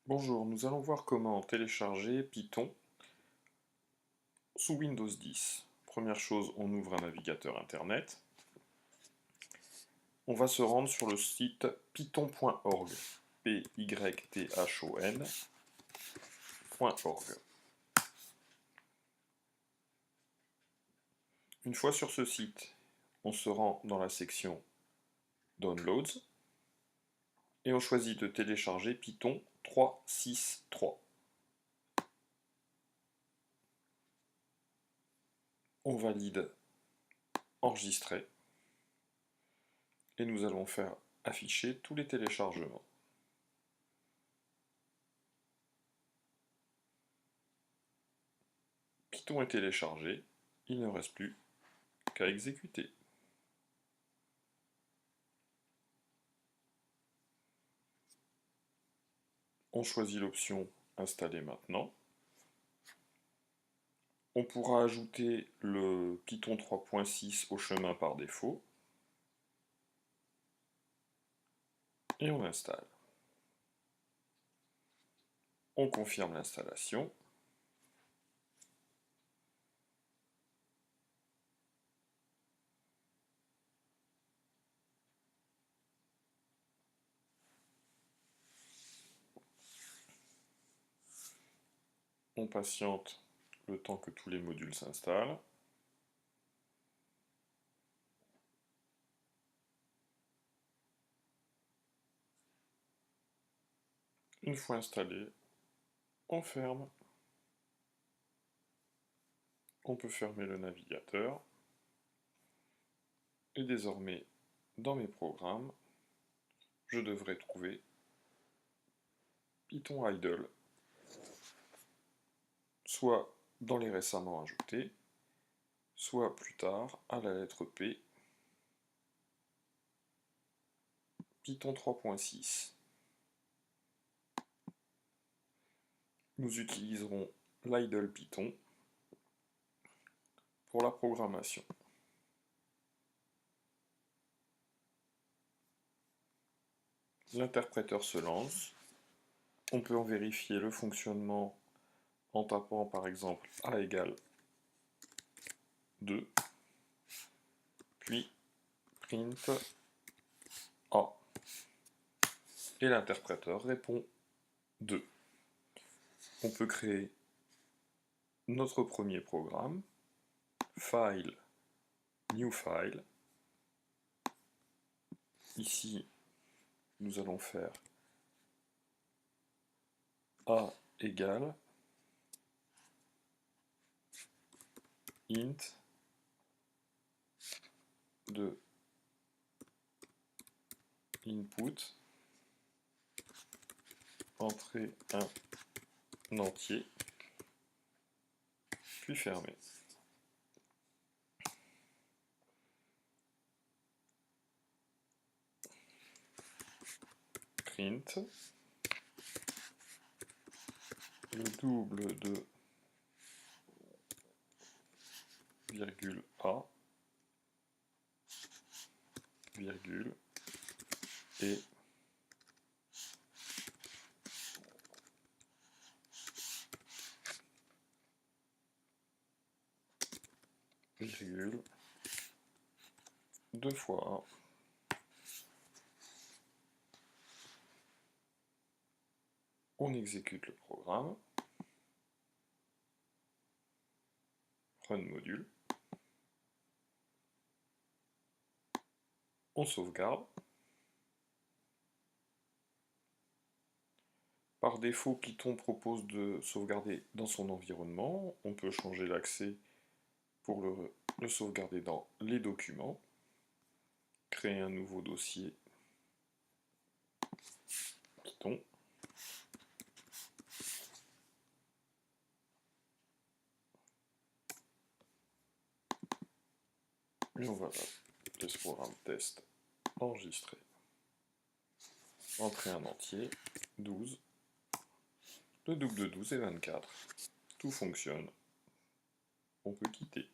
Bonjour, nous allons voir comment télécharger Python sous Windows 10. Première chose, on ouvre un navigateur internet. On va se rendre sur le site python.org, python.org. Une fois sur ce site, on se rend dans la section Downloads et on choisit de télécharger Python 3.6.3. On valide Enregistrer et nous allons faire afficher tous les téléchargements. Python est téléchargé, il ne reste plus qu'à exécuter. On choisit l'option Installer maintenant. On pourra ajouter le Python 3.6 au chemin par défaut. Et on installe. On confirme l'installation. On patiente le temps que tous les modules s'installent. Une fois installé, on ferme. On peut fermer le navigateur. Et désormais, dans mes programmes, je devrais trouver Python idle, soit dans les récemment ajoutés, soit plus tard à la lettre P, Python 3.6. Nous utiliserons l'idle Python pour la programmation. L'interpréteur se lance. On peut en vérifier le fonctionnement en tapant par exemple A égale 2, puis print A. Et l'interpréteur répond 2. On peut créer notre premier programme, File, New File. Ici, nous allons faire A égale int de input, entrer un entier, puis fermer. Print le double de virgule A, virgule, et virgule, 2 fois A. On exécute le programme, run module, on sauvegarde. Par défaut, Python propose de sauvegarder dans son environnement. On peut changer l'accès pour le sauvegarder dans les documents. Créer un nouveau dossier Python. Et on va laisser ce programme test enregistrer. Entrer un entier, 12. Le double de 12 est 24. Tout fonctionne. On peut quitter.